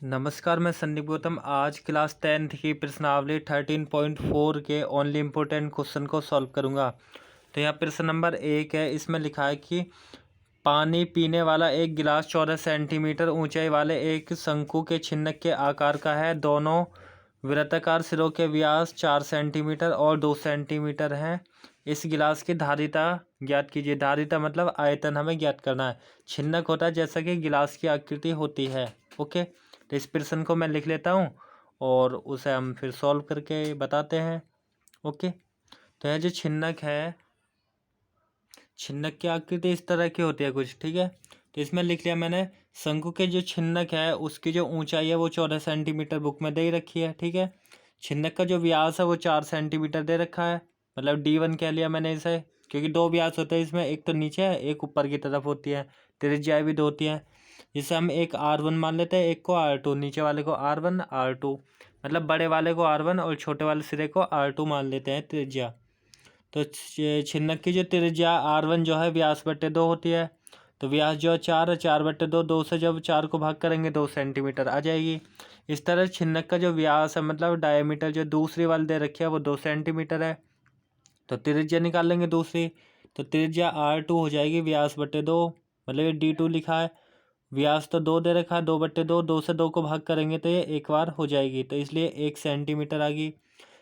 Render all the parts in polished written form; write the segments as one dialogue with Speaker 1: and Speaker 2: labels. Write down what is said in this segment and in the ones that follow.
Speaker 1: नमस्कार, मैं संदीप गौतम। आज क्लास 10th की प्रश्नावली 13.4 के ओनली इम्पोर्टेंट क्वेश्चन को सॉल्व करूंगा। तो यहाँ प्रश्न नंबर 1 है। इसमें लिखा है कि पानी पीने वाला एक गिलास 14 सेंटीमीटर ऊंचाई वाले एक शंकु के छिन्नक के आकार का है। दोनों वृत्ताकार सिरों के व्यास 4 सेंटीमीटर और 2 सेंटीमीटर हैं। इस गिलास की धारिता ज्ञात कीजिए। धारिता मतलब आयतन हमें ज्ञात करना है। छिन्नक होता है जैसा कि गिलास की आकृति होती है। ओके, तो इस प्रश्न को मैं लिख लेता हूँ और उसे हम फिर सॉल्व करके बताते हैं। ओके, तो यह जो छिन्नक है, छिन्नक की आकृति इस तरह की होती है कुछ। ठीक है, तो इसमें लिख लिया मैंने। शंकु के जो छिन्नक है उसकी जो ऊंचाई है वो 14 सेंटीमीटर बुक में दे ही रखी है। ठीक है, छिन्नक का जो व्यास है वो 4 सेंटीमीटर दे रखा है, मतलब D1 कह लिया मैंने इसे, क्योंकि दो व्यास होते हैं इसमें, एक तो नीचे है एक ऊपर की तरफ होती है। त्रिज्याएं भी दो होती हैं, जिसे हम एक R1 मान लेते हैं, एक को R2, नीचे वाले को R1 R2, मतलब बड़े वाले को R1 और छोटे वाले सिरे को R2 मान लेते हैं त्रिज्या। तो छिन्नक की जो त्रिज्या R1 जो है व्यास बट्टे 2 होती है। तो व्यास जो है 4 है, 4 बट्टे 2, 2 से जब 4 को भाग करेंगे 2 सेंटीमीटर आ जाएगी। इस तरह छिन्नक का जो व्यास है मतलब डायमीटर जो दूसरी वाली दे रखी है वो 2 सेंटीमीटर है। तो त्रिज्या निकाल लेंगे दूसरी, तो त्रिज्या R2 हो जाएगी व्यास बट्टे 2, मतलब ये D2 लिखा है। व्यास तो 2 दे रखा है, 2 बट्टे 2, 2 से 2 को भाग करेंगे तो ये एक बार हो जाएगी, तो इसलिए 1 सेंटीमीटर आ गई।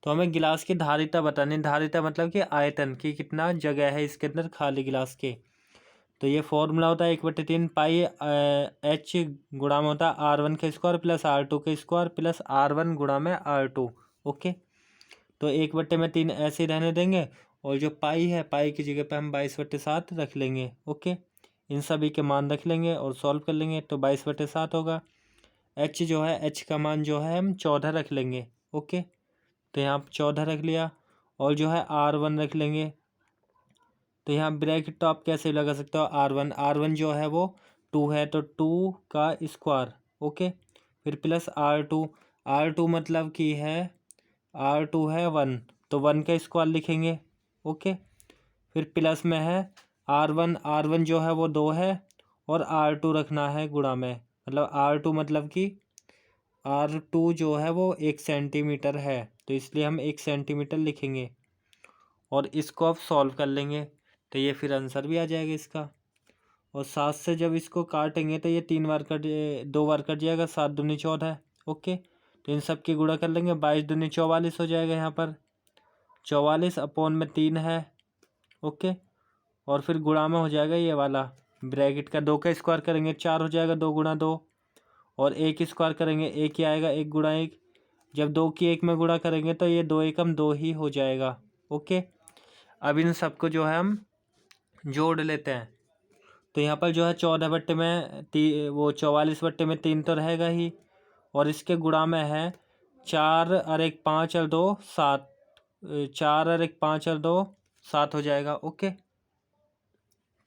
Speaker 1: तो हमें गिलास की धारिता बतानी। धारिता मतलब कि आयतन की कितना जगह है इसके अंदर खाली गिलास के। तो ये फॉर्मूला होता है 1/3 पाई H गुणा में होता है R1 के स्क्वायर प्लस R2 के स्क्वायर प्लस R1 गुणा में R2। ओके, तो 1/3 ऐसे ही रहने देंगे और जो पाई है पाई की जगह पे हम 22/7 रख लेंगे। ओके, इन सभी के मान रख लेंगे और सॉल्व कर लेंगे, तो 22/7 होगा। H जो है, H का मान जो है हम 14 रख लेंगे। ओके, तो यहाँ 14 रख लिया और जो है R1 रख लेंगे। तो यहाँ ब्रैकेट तो आप कैसे लगा सकते हो, R1 जो है वो 2 है, तो 2 का स्क्वायर। ओके, फिर प्लस R2 मतलब कि है R2 है 1, तो 1 का स्क्वायर लिखेंगे। ओके, फिर प्लस में है R1 जो है वो 2 है और R2 रखना है गुणा में, मतलब R2 मतलब कि R2 जो है वो 1 सेंटीमीटर है, तो इसलिए हम 1 सेंटीमीटर लिखेंगे और इसको अब सॉल्व कर लेंगे, तो ये फिर आंसर भी आ जाएगा इसका। और 7 से जब इसको काटेंगे तो ये 2 बार कट जाएगा, 7 दूनी 14। ओके, तो इन सब की गुणा कर लेंगे, 22 दूनी 44 हो जाएगा। यहाँ पर 44 अपॉन में 3 है। ओके, और फिर गुणा में हो जाएगा ये वाला ब्रैकेट का, 2 का स्क्वायर करेंगे 4 हो जाएगा, 2 गुणा 2, और 1 स्क्वायर करेंगे 1 ही आएगा, 1 गुणा 1। जब 2 की 1 में गुणा करेंगे तो ये 2 एकम 2 ही हो जाएगा। ओके, अब इन सबको जो है हम जोड़ लेते हैं। तो यहाँ पर जो है 14 बट्टे में वो 44/3 तो रहेगा ही, और इसके गुणा में है 4 और 1 5 और 2 7, 4 और 1 5 और 2 7 हो जाएगा। ओके,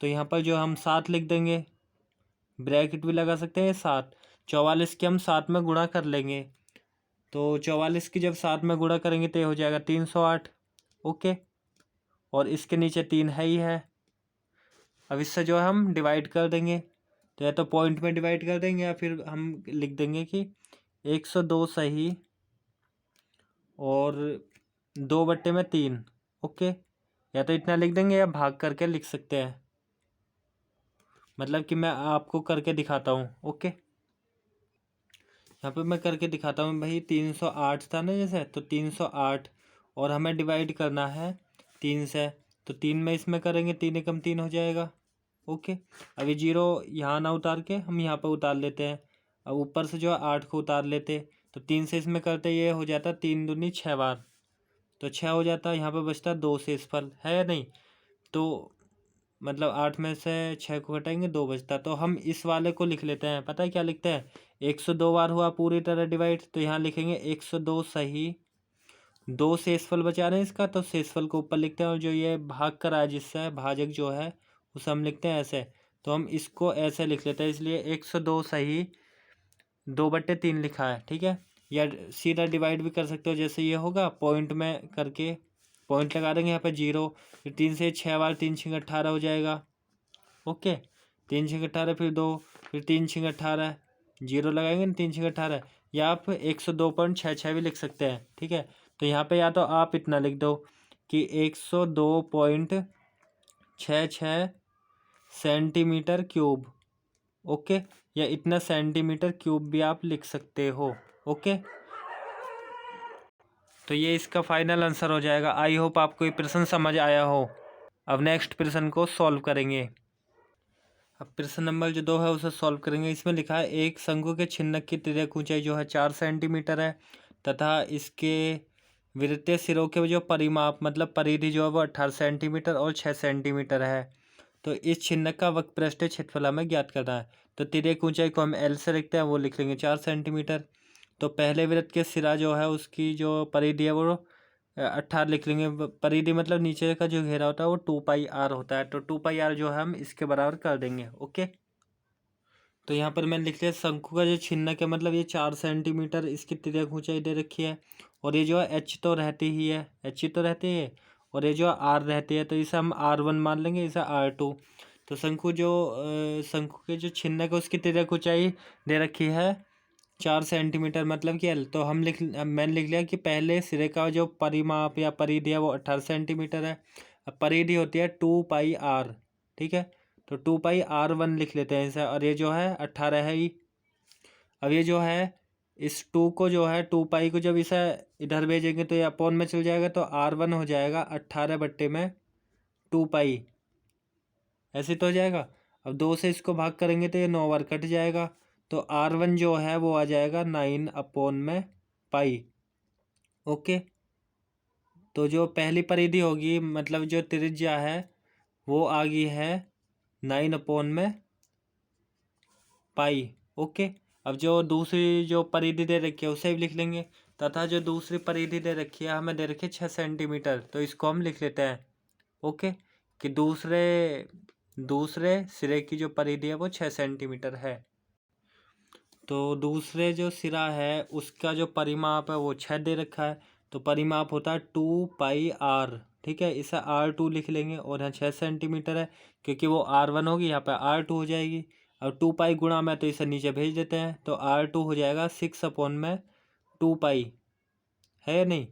Speaker 1: तो यहाँ पर जो हम 7 लिख देंगे, ब्रैकेट भी लगा सकते हैं 7। 44 के हम 7 में गुणा कर लेंगे, तो 44 की जब 7 में गुणा करेंगे तो ये हो जाएगा 308। ओके, और इसके नीचे 3 है ही है। अब इससे जो है हम डिवाइड कर देंगे, तो या तो पॉइंट में डिवाइड कर देंगे या फिर हम लिख देंगे कि 102 सही और 2/3। ओके, या तो इतना लिख देंगे या भाग करके लिख सकते हैं, मतलब कि मैं आपको करके दिखाता हूँ। ओके, यहाँ पे मैं करके दिखाता हूँ भाई। 308 था ना जैसे, तो 308 और हमें डिवाइड करना है 3 से, तो 3 में इसमें करेंगे 3 एकम 3 हो जाएगा। ओके, अभी 0 यहाँ ना उतार के हम यहाँ पर उतार लेते हैं। अब ऊपर से जो है 8 को उतार लेते, तो 3 से इसमें करते ये हो जाता 3 दूनी 6 बार, तो 6 हो जाता। यहाँ पर बचता 2 शेषफल है या नहीं, तो मतलब 8 में से 6 को घटाएंगे 2 बचता। तो हम इस वाले को लिख लेते हैं, पता है क्या लिखते हैं, 102 बार हुआ पूरी तरह डिवाइड, तो यहाँ लिखेंगे 102 सही। 2 शेषफल बचा रहे हैं इसका, तो शेषफल को ऊपर लिखते हैं, और जो ये भाग कर आया जिससे भाजक जो है उसे हम लिखते हैं ऐसे, तो हम इसको ऐसे लिख लेते हैं, इसलिए 102 सही 2/3 लिखा है। ठीक है, या सीधा डिवाइड भी कर सकते हो, जैसे ये होगा पॉइंट में करके पॉइंट लगा देंगे यहाँ पे 0, फिर 3 से 6 बार 3 6 18 हो जाएगा। ओके, 3 6 18, फिर 2, फिर 3 6 18, जीरो लगाएंगे ना, 3 छः 18, या आप 102.66 भी लिख सकते हैं, ठीक है। तो यहाँ पे या तो आप इतना लिख दो कि 102.66 सेंटीमीटर क्यूब, ओके, या इतना सेंटीमीटर क्यूब भी आप लिख सकते हो, ओके। तो ये इसका फाइनल आंसर हो जाएगा। आई होप आपको ये प्रश्न समझ आया हो। अब नेक्स्ट प्रश्न को सॉल्व करेंगे। अब प्रश्न नंबर जो 2 है उसे सॉल्व करेंगे। इसमें लिखा है एक शंकु के छिन्नक की तिर्यक ऊंचाई जो है 4 सेंटीमीटर है तथा इसके वृत्तीय सिरों के जो परिमाप मतलब परिधि जो है वो 18 सेंटीमीटर और 6 सेंटीमीटर है। तो इस छिन्नक का वक्रपृष्ठीय क्षेत्रफल हमें ज्ञात करना है। तो तिर्यक ऊंचाई को हम एल से लिखते हैं, वो लिख लेंगे 4 सेंटीमीटर। तो पहले वृत्त के सिरा जो है उसकी जो परिधि है वो 18 लिख लेंगे। परिधि मतलब नीचे का जो घेरा होता है वो 2πr होता है। तो 2πr जो है हम इसके बराबर कर देंगे, ओके। तो यहाँ पर मैंने लिख लिया शंकु का जो छिन्नक है मतलब ये 4 सेंटीमीटर इसकी तिर्यक ऊंचाई दे रखी है, और ये जो है एच तो रहती ही है, एच ही तो रहती है, और ये जो आर रहती है, तो इसे हम R1 मान लेंगे, इसे R2। तो शंकु के जो छिन्नक है उसकी तिर्यक ऊंचाई दे रखी है 4 सेंटीमीटर मतलब कि एल। तो मैंने लिख लिया कि पहले सिरे का जो परिमाप या परिधि है वो 18 सेंटीमीटर है। अब परिधि होती है 2πr, ठीक है। तो 2πr1 लिख लेते हैं इसे, और ये जो है 18 है ही। अब ये जो है इस 2 को जो है 2π को जब इसे इधर भेजेंगे तो ये अपॉन में चल जाएगा, तो R1 हो जाएगा 18/2π, ऐसे तो हो जाएगा। अब 2 से इसको भाग करेंगे तो ये 9 बार कट जाएगा, तो R1 जो है वो आ जाएगा 9/π, ओके। तो जो पहली परिधि होगी मतलब जो त्रिज्या है वो आ गई है 9/π, ओके। अब जो दूसरी जो परिधि दे रखी है उसे भी लिख लेंगे, तथा जो दूसरी परिधि दे रखी है हमें दे रखी है 6 सेंटीमीटर, तो इसको हम लिख लेते हैं, ओके, कि दूसरे सिरे की जो परिधि है वो 6 सेंटीमीटर है। तो दूसरे जो सिरा है उसका जो परिमाप है वो 6 दे रखा है, तो परिमाप होता है 2πr, ठीक है। इसे R2 लिख लेंगे, और यहाँ 6 सेंटीमीटर है क्योंकि वो R1 होगी, यहाँ पे R2 हो जाएगी। अब 2π गुणा में तो इसे नीचे भेज देते हैं, तो R2 हो जाएगा 6/2π, है या नहीं।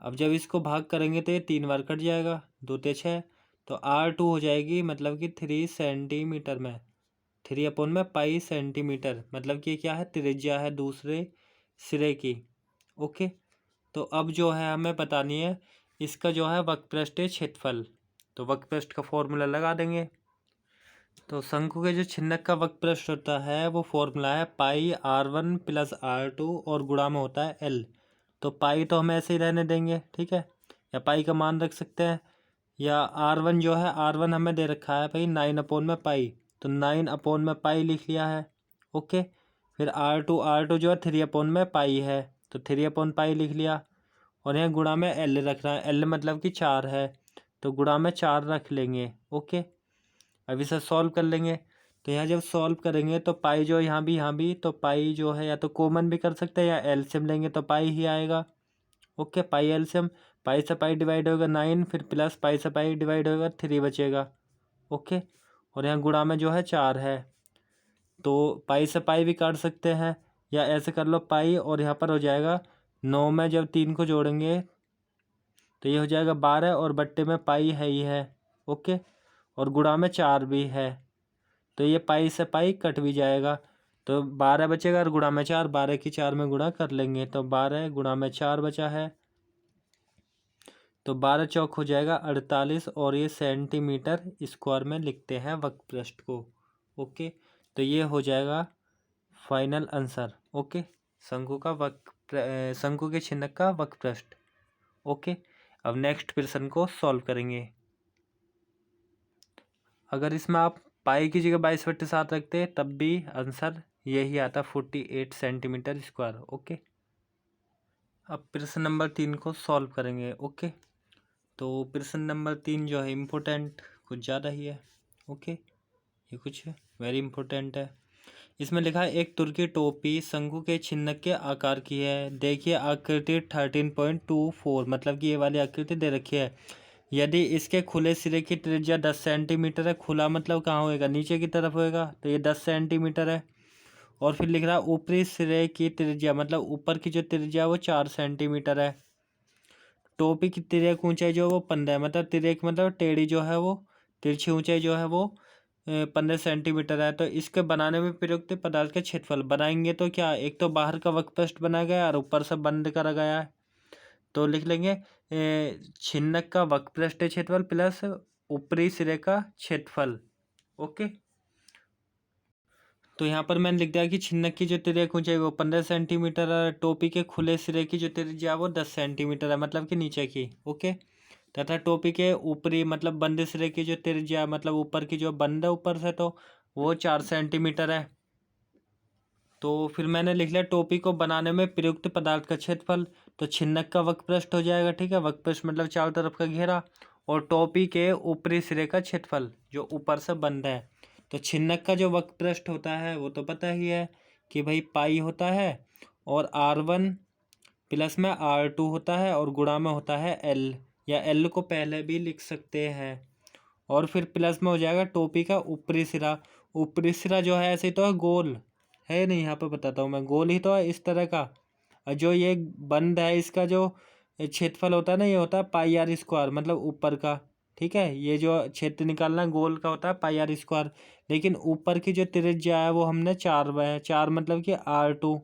Speaker 1: अब जब इसको भाग करेंगे तो ये 3 बार कट जाएगा, 2 ते 6, तो R2 हो जाएगी मतलब कि 3 सेंटीमीटर में, 3/π सेंटीमीटर, मतलब कि क्या है, त्रिज्या है दूसरे सिरे की, ओके। तो अब जो है हमें बतानी है इसका जो है वक्रपृष्ठीय क्षेत्रफल। तो वक्रपृष्ठ का फॉर्मूला लगा देंगे। तो शंकु के जो छिन्नक का वक्रपृष्ठ होता है वो फॉर्मूला है πr1 + R2 और गुणा में होता है L। तो पाई तो हम ऐसे ही रहने देंगे, ठीक है, या पाई का मान रख सकते हैं, या R1 जो है R1 हमें दे रखा है भाई 9/π, तो 9/π लिख लिया है, ओके। फिर R2 जो है 3/π है, तो 3/π लिख लिया, और यहाँ गुणा में L रखना है, L मतलब कि 4 है, तो गुणा में 4 रख लेंगे, ओके। अब इसे सॉल्व कर लेंगे। तो यहाँ जब सॉल्व करेंगे तो पाई जो यहाँ भी, तो पाई जो है या तो कॉमन भी कर सकते हैं या एलसीएम लेंगे तो पाई ही आएगा, ओके। पाई एलसीएम, पाई से पाई डिवाइड होगा 9, फिर प्लस पाई से पाई डिवाइड होगा 3 बचेगा, ओके। और यहाँ गुणा में जो है 4 है, तो पाई से पाई भी काट सकते हैं, या ऐसे कर लो पाई, और यहाँ पर हो जाएगा 9 में जब 3 को जोड़ेंगे तो ये हो जाएगा 12, और बट्टे में पाई है ही है, ओके, और गुणा में 4 भी है, तो ये पाई से पाई कट भी जाएगा, तो 12 बचेगा, और गुणा में 4, 12 की 4 में गुणा कर लेंगे, तो 12 गुणा में 4 बचा है, तो 12 चौक हो जाएगा 48, और ये सेंटीमीटर स्क्वायर में लिखते हैं वक्रपृष्ठ को, ओके। तो ये हो जाएगा फाइनल आंसर, ओके, शंकु के छिन्नक का वक्रपृष्ठ, ओके। अब नेक्स्ट प्रश्न को सॉल्व करेंगे। अगर इसमें आप पाई की जगह 22/7 रखते हैं तब भी आंसर यही आता, 48 सेंटीमीटर स्क्वायर, ओके। अब प्रश्न नंबर 3 को सॉल्व करेंगे, ओके। तो प्रश्न नंबर 3 जो है इम्पोर्टेंट कुछ ज़्यादा ही है, ओके, ये कुछ वेरी इम्पोर्टेंट है। इसमें लिखा है एक तुर्की टोपी शंकु के छिन्नक के आकार की है, देखिए आकृति 13.24, मतलब कि ये वाली आकृति दे रखी है। यदि इसके खुले सिरे की त्रिज्या 10 सेंटीमीटर है, खुला मतलब कहाँ होएगा, नीचे की तरफ होएगा, तो ये 10 सेंटीमीटर है, और फिर लिख रहा है ऊपरी सिरे की त्रिज्या, मतलब ऊपर की जो त्रिज्या है वो 4 सेंटीमीटर है। टोपी की तिर्यक ऊंचाई जो है वो 15 है, मतलब तिर्यक मतलब टेढ़ी जो है वो तिरछी ऊंचाई जो है वो 15 सेंटीमीटर है। तो इसके बनाने में प्रयुक्त पदार्थ का क्षेत्रफल बनाएंगे तो क्या, एक तो बाहर का वक्रपृष्ठ बनाया गया है और ऊपर से बंद करा गया है। तो लिख लेंगे छिन्नक का वक्रपृष्ठ क्षेत्रफल प्लस ऊपरी सिरे का क्षेत्रफल। ओके, तो यहाँ पर मैंने लिख दिया कि छिन्नक की जो तिर्यक ऊंचाई वो 15 सेंटीमीटर है, टोपी के खुले सिरे की जो त्रिज्या वो 10 सेंटीमीटर है, मतलब कि नीचे की। ओके, तथा टोपी के ऊपरी मतलब बंद सिरे की जो त्रिज्या मतलब ऊपर की जो बंद है ऊपर से तो वो 4 सेंटीमीटर है। तो फिर मैंने लिख लिया टोपी को बनाने में प्रयुक्त पदार्थ का क्षेत्रफल, तो छिन्नक का वक्रपृष्ठ हो जाएगा। ठीक है, वक्रपृष्ठ मतलब चारों तरफ का घेरा, और टोपी के ऊपरी सिरे का क्षेत्रफल जो ऊपर से बंद है। तो छिन्नक का जो वक्रपृष्ठ होता है वो तो पता ही है कि भाई पाई होता है, और R1 प्लस में R2 होता है, और गुणा में होता है L, या L को पहले भी लिख सकते हैं। और फिर प्लस में हो जाएगा टोपी का ऊपरी सिरा। ऊपरी सिरा जो है ऐसे तो है गोल, है नहीं, यहाँ पे बताता हूँ मैं, गोल ही तो है इस तरह का। और जो ये बंद है इसका जो क्षेत्रफल होता है ना, ये होता है पाई आर स्क्वायर, मतलब ऊपर का। ठीक है, ये जो क्षेत्र निकालना गोल का होता है पाई आर स्क्वायर, लेकिन ऊपर की जो त्रिज्या है वो हमने 4 है, 4 मतलब कि R2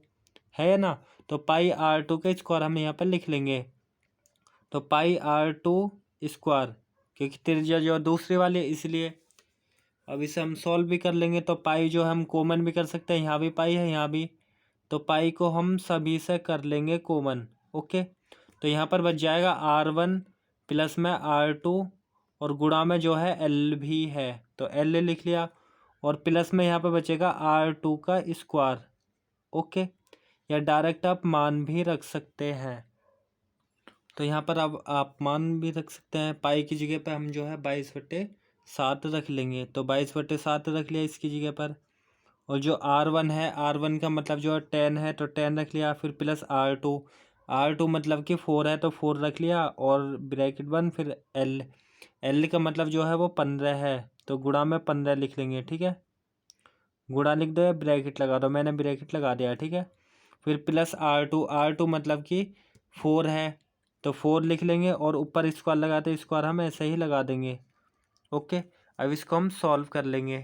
Speaker 1: है ना, तो पाई R2 का स्क्वायर हम यहाँ पर लिख लेंगे। तो पाई R2 स्क्वायर, क्योंकि त्रिज्या जो दूसरी वाली है इसलिए। अब इसे हम सॉल्व भी कर लेंगे, तो पाई जो हम कॉमन भी कर सकते हैं, यहाँ भी पाई है यहाँ भी, तो पाई को हम सभी से कर लेंगे कॉमन। ओके, तो यहाँ पर बच जाएगा R1 प्लस में R2, और गुणा में जो है L भी है तो L लिख लिया, और प्लस में यहाँ पर बचेगा R2 का स्क्वायर। ओके, या डायरेक्ट आप मान भी रख सकते हैं। तो यहाँ पर अब आप मान भी रख सकते हैं, पाई की जगह पे हम जो है 22/7 रख लेंगे, तो 22/7 रख लिया इसकी जगह पर। और जो R1 है, R1 का मतलब जो 10 है तो 10 रख लिया, फिर प्लस R2, R2 मतलब कि 4 है तो 4 रख लिया, और ब्रैकेट 1 फिर L का मतलब जो है वो 15 है, तो गुणा में 15 लिख लेंगे। ठीक है, गुणा लिख दो या ब्रैकेट लगा दो, मैंने ब्रैकेट लगा दिया। ठीक है, फिर प्लस R2 मतलब कि 4 है तो 4 लिख लेंगे, और ऊपर स्क्वायर लगाते स्क्वायर हम ऐसे ही लगा देंगे। ओके, अब इसको हम सॉल्व कर लेंगे।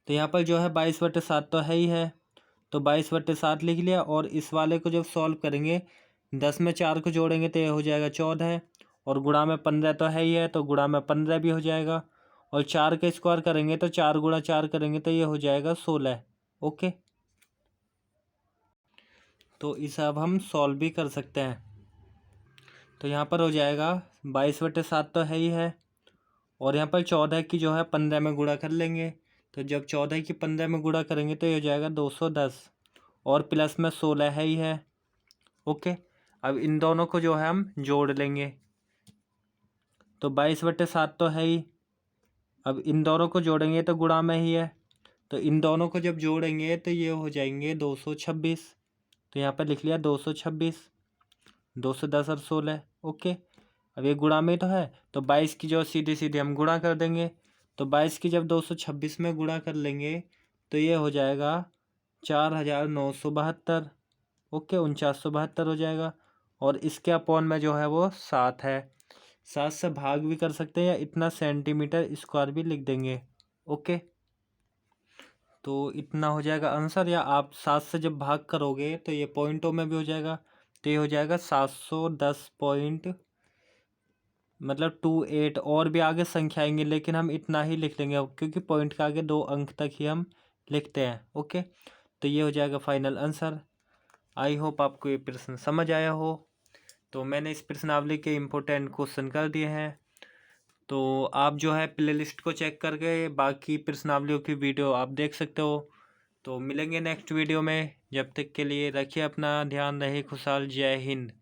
Speaker 1: तो यहाँ पर जो है 22/7 तो है ही है, तो 22/7 लिख लिया, और इस वाले को जब सॉल्व करेंगे 10 में 4 को जोड़ेंगे तो ये हो जाएगा 14, और गुणा में 15 तो है ही है तो गुणा में 15 भी हो जाएगा, और 4 का स्क्वायर करेंगे तो 4 गुणा 4 करेंगे तो ये हो जाएगा 16। ओके, तो इसे अब हम सॉल्व भी कर सकते हैं। तो यहाँ पर हो जाएगा 22/7 तो है ही है, और यहाँ पर 14 की जो है 15 में गुणा कर लेंगे, तो जब 14 की 15 में गुणा करेंगे तो ये हो जाएगा 210, और प्लस में 16 है ही है। ओके, अब इन दोनों को जो है हम जोड़ लेंगे, तो 22/7 तो है ही, अब इन दोनों को जोड़ेंगे तो गुणा में ही है, तो इन दोनों को जब जोड़ेंगे तो ये हो जाएंगे 226, तो यहाँ पर लिख लिया 226, 210 और 16। ओके, अब ये गुणा में तो है, तो 22 की जो सीधी सीधी हम गुणा कर देंगे, तो 22 की जब 226 में गुणा कर लेंगे तो ये हो जाएगा 4972। ओके, 4972 हो जाएगा, और इसके अपॉन में जो है वो 7 है, 7 से भाग भी कर सकते हैं, या इतना सेंटीमीटर स्क्वायर भी लिख देंगे। ओके, तो इतना हो जाएगा आंसर, या आप 7 से जब भाग करोगे तो ये पॉइंटों में भी हो जाएगा, तो ये हो जाएगा 710 पॉइंट, मतलब 28, और भी आगे संख्या आएंगे लेकिन हम इतना ही लिख लेंगे क्योंकि पॉइंट के आगे 2 अंक तक ही हम लिखते हैं। ओके, तो ये हो जाएगा फाइनल आंसर। आई होप आपको ये प्रश्न समझ आया हो। तो मैंने इस प्रश्नावली के इम्पोर्टेंट क्वेश्चन कर दिए हैं, तो आप जो है प्लेलिस्ट को चेक करके बाकी प्रश्नावलियों की वीडियो आप देख सकते हो। तो मिलेंगे नेक्स्ट वीडियो में, जब तक के लिए रखिए अपना ध्यान, रहे खुशहाल। जय हिंद।